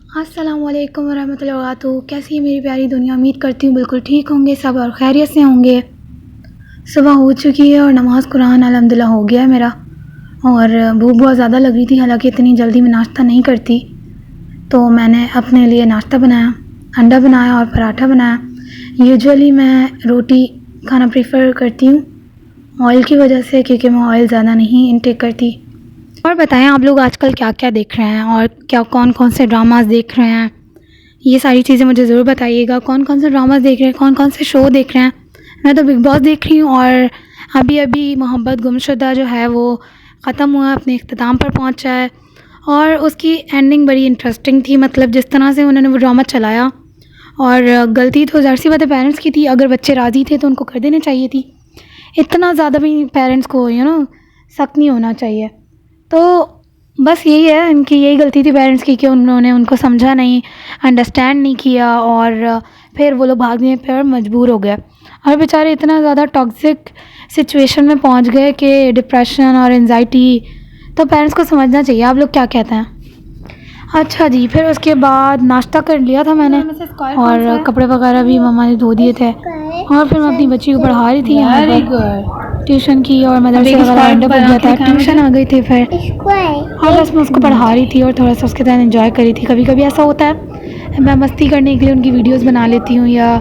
अस्सलाम वालेकुम वरहमतुल्लाहि वबरकातुहू। कैसी है मेरी प्यारी दुनिया। उम्मीद करती हूँ बिल्कुल ठीक होंगे सब और खैरियत से होंगे। सुबह हो चुकी है और नमाज़ कुरान अल्हम्दुलिल्लाह हो गया है मेरा। और भूख बहुत ज़्यादा लग रही थी, हालांकि इतनी जल्दी मैं नाश्ता नहीं करती, तो मैंने अपने लिए नाश्ता बनाया, अंडा बनाया और पराठा बनाया। यूजुअली मैं रोटी खाना प्रेफर करती हूँ ऑयल की वजह से, क्योंकि मैं ऑयल ज़्यादा नहीं इनटेक करती। और बताएं आप लोग आजकल क्या क्या देख रहे हैं और क्या कौन कौन से ड्रामास देख रहे हैं, ये सारी चीज़ें मुझे ज़रूर बताइएगा। कौन कौन से ड्रामास देख रहे हैं, कौन कौन से शो देख रहे हैं। मैं तो बिग बॉस देख रही हूँ और अभी अभी मोहब्बत गुमशुदा जो है वो ख़त्म हुआ, अपने इख्तिताम पर पहुँचा है और उसकी एंडिंग बड़ी इंटरेस्टिंग थी। मतलब जिस तरह से उन्होंने वो ड्रामा चलाया, और गलती तो ज़ाहिर सी बात है पेरेंट्स की थी। अगर बच्चे राज़ी थे तो उनको कर देना चाहिए थी। इतना ज़्यादा भी पेरेंट्स को सख्त नहीं होना चाहिए। तो बस यही है, इनकी यही गलती थी पेरेंट्स की कि उन्होंने उनको समझा नहीं, अंडरस्टैंड नहीं किया और फिर वो लोग भागने पर मजबूर हो गए और बेचारे इतना ज़्यादा टॉक्सिक सिचुएशन में पहुंच गए कि डिप्रेशन और एंजाइटी। तो पेरेंट्स को समझना चाहिए। आप लोग क्या कहते हैं? अच्छा जी, फिर उसके बाद नाश्ता कर लिया था मैंने और कपड़े वगैरह भी मम्मा ने धो दिए थे और फिर मैं अपनी बच्ची को पढ़ा रही थी यहाँ पर ट्यूशन की, और मदरसे वगैरह एंड अप हो गया था, ट्यूशन आ गई थी फिर, और बस मैं उसको पढ़ा रही थी और थोड़ा सा उसके साथ एंजॉय करी थी। कभी कभी ऐसा होता है मैं मस्ती करने के लिए उनकी वीडियोस बना लेती हूँ, या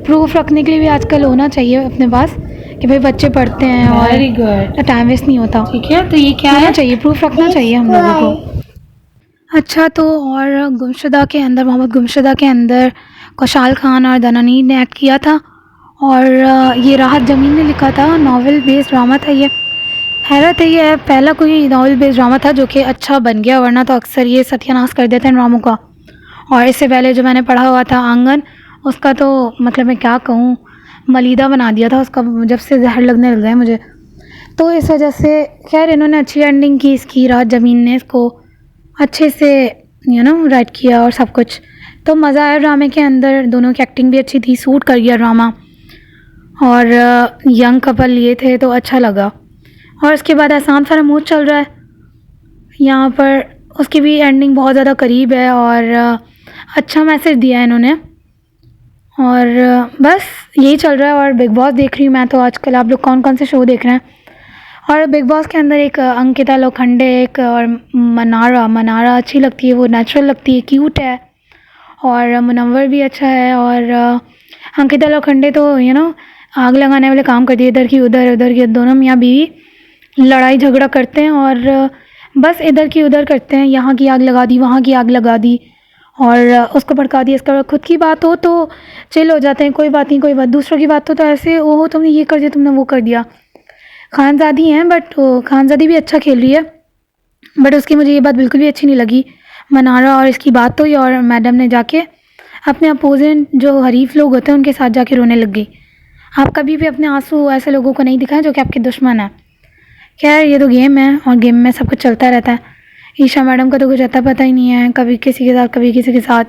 प्रूफ रखने के लिए भी आजकल होना चाहिए अपने पास कि भाई बच्चे पढ़ते हैं और टाइम वेस्ट नहीं होता। ठीक है, तो ये क्या होना है? चाहिए, प्रूफ रखना चाहिए हम लोगों को। अच्छा, तो और गुमशुदा के अंदर, मोहम्मद गुमशुदा के अंदर कौशाल खान और दनानीर ने एक्ट किया था और ये राहत जमीन ने लिखा था। नॉवेल बेस्ड ड्रामा था ये। हैरत है, ये पहला कोई नॉवेल बेस्ड ड्रामा था जो कि अच्छा बन गया, वरना तो अक्सर ये सत्यानाश कर देते हैं ड्रामों का। और इससे पहले जो मैंने पढ़ा हुआ था आंगन, उसका तो मतलब मैं क्या कहूँ, मलीदा बना दिया था उसका, जब से जहर लगने लग गए मुझे। तो इस वजह से खैर इन्होंने अच्छी एंडिंग की इसकी, राहत जमीन ने इसको अच्छे से राइट किया और सब कुछ। तो मज़ा आया ड्रामे के अंदर, दोनों की एक्टिंग भी अच्छी थी, सूट कर गया ड्रामा, और यंग कपल लिए थे तो अच्छा लगा। और उसके बाद आसाम सारा मूड चल रहा है यहाँ पर, उसकी भी एंडिंग बहुत ज़्यादा करीब है और अच्छा मैसेज दिया है इन्होंने। और बस यही चल रहा है। और बिग बॉस देख रही हूँ मैं तो आजकल। आप लोग कौन कौन से शो देख रहे हैं? और बिग बॉस के अंदर एक अंकिता लोखंडे, एक और मनारा अच्छी लगती है, वो नेचुरल लगती है, क्यूट है, और मुनव्वर भी अच्छा है। और अंकिता लोखंडे तो आग लगाने वाले काम करती है, इधर की उधर, उधर की, दोनों मियाँ बीवी लड़ाई झगड़ा करते हैं और बस इधर की उधर करते हैं, यहाँ की आग लगा दी, वहाँ की आग लगा दी और उसको भड़का दिया। इसका खुद की बात हो तो चिल हो जाते हैं, कोई बात नहीं कोई बात। दूसरों की बात हो तो ऐसे ओहो तुमने ये कर दिया, तुमने वो कर दिया। खानज़ादी हैं बट खानज़ादी भी अच्छा खेल रही है, बट उसकी मुझे ये बात बिल्कुल भी अच्छी नहीं लगी। मनारा और इसकी बात हुई और मैडम ने जाके अपने अपोजिट जो हरीफ लोग होते हैं उनके साथ जाके रोने लग गई। आप कभी भी अपने आंसू ऐसे लोगों को नहीं दिखाएं जो कि आपके दुश्मन हैं। खैर ये तो गेम है और गेम में सब कुछ चलता रहता है। ईशा मैडम का तो कुछ अता पता ही नहीं है, कभी किसी के साथ कभी किसी के साथ।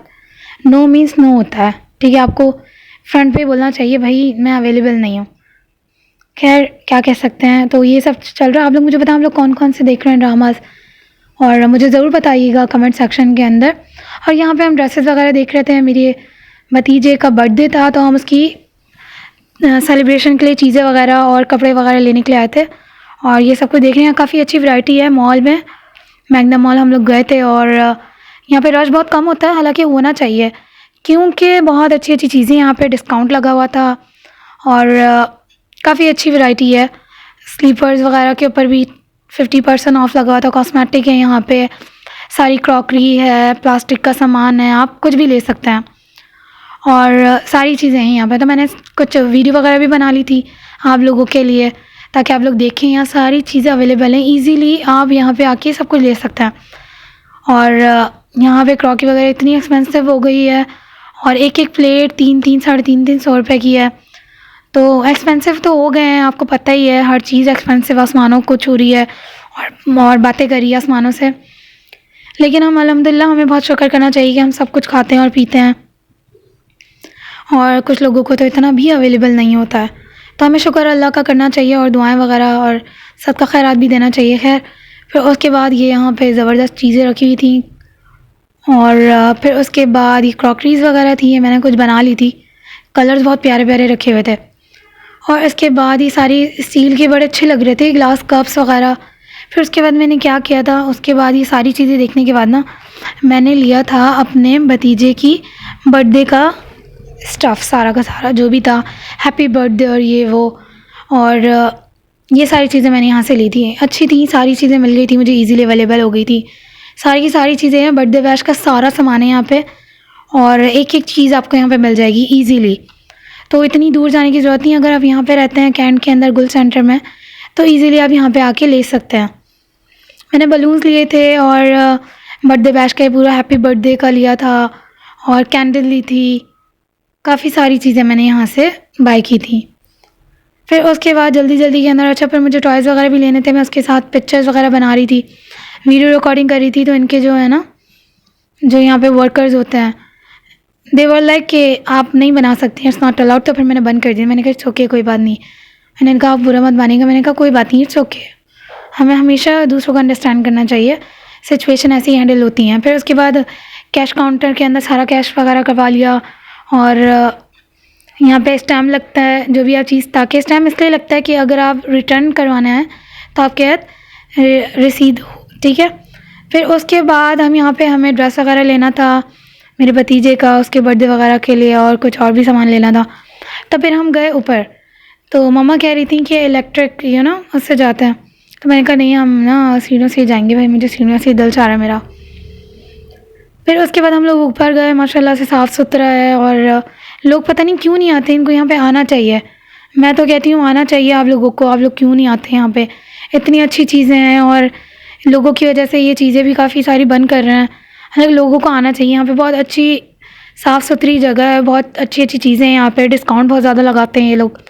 नो मीन्स नो होता है, ठीक है? आपको फ्रंट पे बोलना चाहिए भाई मैं अवेलेबल नहीं हूँ। खैर क्या कह सकते हैं, तो ये सब चल रहा है। आप लोग मुझे बताएं आप लोग कौन कौन से देख रहे हैं ड्रामास, और मुझे ज़रूर बताइएगा कमेंट सेक्शन के अंदर। और यहाँ पे हम ड्रेसेस वगैरह देख रहे थे, मेरे भतीजे का बर्थडे था तो हम उसकी सेलिब्रेशन के लिए चीज़ें वगैरह और कपड़े वगैरह लेने के लिए आए थे और ये सब कुछ देख रहे हैं। काफ़ी अच्छी वैरायटी है मॉल में, मैग्ना मॉल हम लोग गए थे और यहाँ पे रश बहुत कम होता है, हालांकि होना चाहिए क्योंकि बहुत अच्छी अच्छी चीज़ें यहाँ पे डिस्काउंट लगा हुआ था और काफ़ी अच्छी वैरायटी है। स्लीपर्स वगैरह के ऊपर भी 50% ऑफ लगा हुआ था। कॉस्मेटिक है यहाँ पे, सारी क्रॉकरी है, प्लास्टिक का सामान है, आप कुछ भी ले सकते हैं और सारी चीज़ें हैं यहाँ पे। तो मैंने कुछ वीडियो वगैरह भी बना ली थी आप लोगों के लिए, ताकि आप लोग देखें। यहाँ सारी चीज़ें अवेलेबल हैं, इजीली आप यहाँ पे आके सब कुछ ले सकते हैं। और यहाँ पे क्रॉकरी वगैरह इतनी एक्सपेंसिव हो गई है और एक एक प्लेट 300-350 रुपये की है। तो एक्सपेंसिव तो हो गए हैं, आपको पता ही है, हर चीज़ एक्सपेंसिव आसमानों को छू रही है और बातें करी है आसमानों से। लेकिन हम अल्हम्दुलिल्लाह, हमें बहुत शुक्र करना चाहिए कि हम सब कुछ खाते हैं और पीते हैं, और कुछ लोगों को तो इतना भी अवेलेबल नहीं होता है। तो हमें शुक्र अल्लाह का करना चाहिए और दुआएं वगैरह और सबका खैरात भी देना चाहिए। खैर फिर उसके बाद ये यहाँ पे ज़बरदस्त चीज़ें रखी हुई थी और फिर उसके बाद ये क्रॉकरीज़ वगैरह थी, ये मैंने कुछ बना ली थी। कलर्स बहुत प्यारे प्यारे रखे हुए थे। और इसके बाद ये सारी स्टील के बड़े अच्छे लग रहे थे, ग्लास कप्स वगैरह। फिर उसके बाद मैंने क्या किया था, उसके बाद ये सारी चीज़ें देखने के बाद ना मैंने लिया था अपने भतीजे की बर्थडे का स्टफ़, सारा का सारा जो भी था, हैप्पी बर्थडे और ये वो। और ये सारी चीज़ें मैंने यहाँ से ली थी, अच्छी थी, सारी चीज़ें मिल गई थी मुझे, ईज़िली अवेलेबल हो गई थी। सारी की सारी चीज़ें हैं, बर्थडे बैश का सारा सामान है यहाँ पे, और एक एक चीज़ आपको यहाँ पे मिल जाएगी ईज़िली। तो इतनी दूर जाने की ज़रूरत नहीं, अगर आप यहाँ पे रहते हैं कैंट के अंदर गुल सेंटर में, तो ईज़िली आप यहाँ पे आके ले सकते हैं। मैंने बलून्स लिए थे और बर्थडे बैश का पूरा हैप्पी बर्थडे का लिया था, और कैंडल ली थी, काफ़ी सारी चीज़ें मैंने यहाँ से बाय की थी। फिर उसके बाद जल्दी जल्दी के अंदर, अच्छा फिर मुझे टॉयज़ वगैरह भी लेने थे, मैं उसके साथ पिक्चर्स वगैरह बना रही थी, वीडियो रिकॉर्डिंग कर रही थी। तो इनके जो है ना, जो यहाँ पे वर्कर्स होते हैं, दे वर लाइक कि आप नहीं बना सकती, इट्स नॉट अलाउड। तो फिर मैंने बंद कर दिया, मैंने कहा इट्स ओके, कोई बात नहीं। मैंने इनका आप बुरा मत मानेगा, मैंने कहा कोई बात नहीं, इट्स ओके। हमें हमेशा दूसरों को अंडरस्टैंड करना चाहिए, सिचुएशन ऐसी हैंडल होती हैं। फिर उसके बाद कैश काउंटर के अंदर सारा कैश वगैरह करवा लिया, और यहाँ पे स्टैम्प लगता है जो भी आप चीज़, ताकि स्टैम्प इसलिए लगता है कि अगर आप रिटर्न करवाना है तो आपके हाथ रसीद हो, ठीक है। फिर उसके बाद हम यहाँ पे, हमें ड्रेस वगैरह लेना था मेरे भतीजे का, उसके बर्थडे वगैरह के लिए, और कुछ और भी सामान लेना था। तब फिर हम गए ऊपर, तो मम्मा कह रही थी कि इलेक्ट्रिक उससे जाते हैं। तो मैंने कहा नहीं, हम ना सीढ़ियों से जाएंगे, भाई मुझे सीढ़ियों से दिल चाह रहा है मेरा। फिर उसके बाद हम लोग ऊपर गए, माशाल्लाह से साफ़ सुथरा है, और लोग पता नहीं क्यों नहीं आते, इनको यहाँ पे आना चाहिए। मैं तो कहती हूँ आना चाहिए आप लोगों को, आप लोग क्यों नहीं आते यहाँ पे, इतनी अच्छी चीज़ें हैं, और लोगों की वजह से ये चीज़ें भी काफ़ी सारी बंद कर रहे हैं। हर लोगों को आना चाहिए, यहाँ पे बहुत अच्छी साफ़ सुथरी जगह है, बहुत अच्छी अच्छी चीज़ें हैं यहाँ पे, डिस्काउंट बहुत ज़्यादा लगाते हैं ये लोग।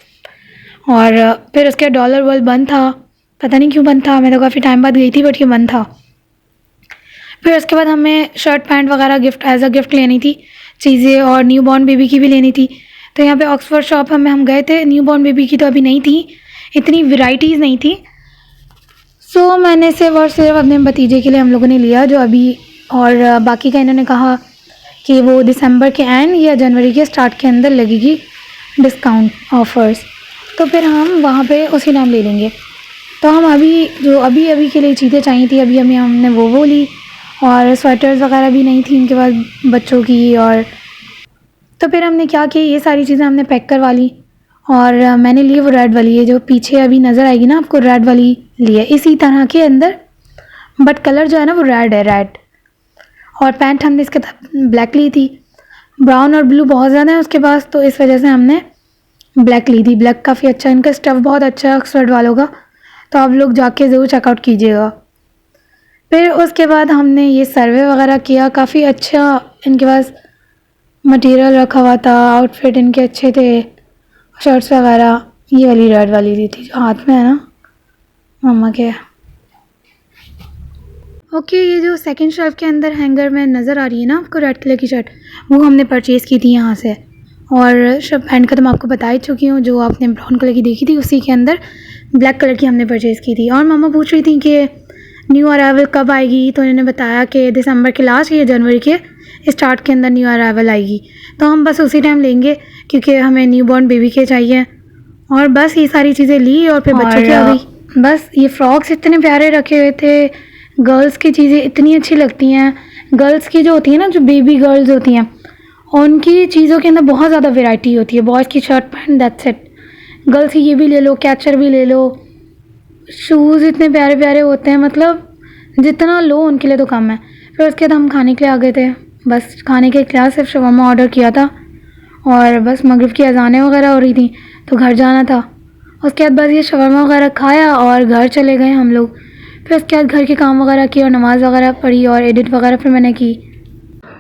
और फिर उसके डॉलर वर्ल्ड बंद था, पता नहीं क्यों बंद था, मैं तो काफ़ी टाइम बाद गई थी, बट ये बंद था। फिर उसके बाद हमें शर्ट पैंट वगैरह गिफ्ट, एज अ गिफ्ट लेनी थी चीज़ें, और न्यू बॉर्न बेबी की भी लेनी थी। तो यहाँ पे ऑक्सफोर्ड शॉप हम गए थे, न्यू बॉर्न बेबी की तो अभी नहीं थी, इतनी वैरायटीज़ नहीं थी। सो मैंने सिर्फ और सिर्फ अपने भतीजे के लिए हम लोगों ने लिया जो अभी, और बाकी का इन्होंने कहा कि वो दिसंबर के एंड या जनवरी के स्टार्ट के अंदर लगेगी डिस्काउंट ऑफ़र्स, तो फिर हम वहाँ पे उसी टाइम ले लेंगे। तो हम अभी जो अभी के लिए चीज़ें चाहिए थी, अभी हमने वो ली, और स्वेटर्स वगैरह भी नहीं थी इनके पास बच्चों की। और तो फिर हमने क्या किया, ये सारी चीज़ें हमने पैक करवा ली, और मैंने ली वो रेड वाली, ये जो पीछे अभी नज़र आएगी ना आपको, रेड वाली ली है, इसी तरह के अंदर, बट कलर जो है ना वो रेड है, रेड। और पैंट हमने इसके ब्लैक ली थी, ब्राउन और ब्लू बहुत ज़्यादा है उसके पास, तो इस वजह से हमने ब्लैक ली थी। ब्लैक काफ़ी अच्छा, इनका स्टफ़ बहुत अच्छा है ऑक्सफोर्ड वालों का, तो आप लोग जाके ज़रूर चेकआउट कीजिएगा। फिर उसके बाद हमने ये सर्वे वगैरह किया, काफ़ी अच्छा इनके पास मटेरियल रखा हुआ था, आउटफिट इनके अच्छे थे, शर्ट्स वगैरह। ये वाली रेड वाली ली थी जो हाथ में है ना मम्मा के। ओके, ये जो सेकंड शेल्फ के अंदर हैंगर में नज़र आ रही है ना आपको रेड कलर की शर्ट, वो हमने परचेज़ की थी यहाँ से। और शर्ट पैंट का तो मैं आपको बता ही चुकी हूँ, जो आपने ब्राउन कलर की देखी थी उसी के अंदर ब्लैक कलर की हमने परचेज़ की थी। और मम्मा पूछ रही थी कि न्यू अराइवल कब आएगी, तो इन्होंने बताया कि दिसंबर के लास्ट या जनवरी के स्टार्ट के अंदर न्यू अराइवल आएगी, तो हम बस उसी टाइम लेंगे, क्योंकि हमें न्यू बॉर्न बेबी के चाहिए। और बस ये सारी चीज़ें ली, और फिर बच्चों की आ गई। बस ये फ्रॉक्स इतने प्यारे रखे हुए थे, गर्ल्स की चीज़ें इतनी अच्छी लगती हैं। गर्ल्स की जो होती है ना, जो बेबी गर्ल्स होती हैं, उनकी चीज़ों के अंदर बहुत ज़्यादा वैरायटी होती है। बॉयज़ की shirt pant, that's it. Girls की ये भी ले लो, कैचर भी ले लो, शूज़ इतने प्यारे प्यारे होते हैं, मतलब जितना लो उनके लिए तो कम है। फिर उसके बाद हम खाने के लिए आ गए थे, बस खाने के लिए सिर्फ शवरमा ऑर्डर किया था, और बस मगरिब की अज़ानें वगैरह हो रही थी तो घर जाना था। उसके बाद बस ये शवरमा वगैरह खाया और घर चले गए हम लोग। फिर उसके बाद घर के काम वगैरह किए और नमाज़ वगैरह पढ़ी और एडिट वगैरह फिर मैंने की।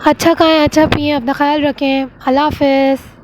अच्छा खाएं, अच्छा पिएं, अपना ख्याल रखें, अल्लाह हाफ़िज़।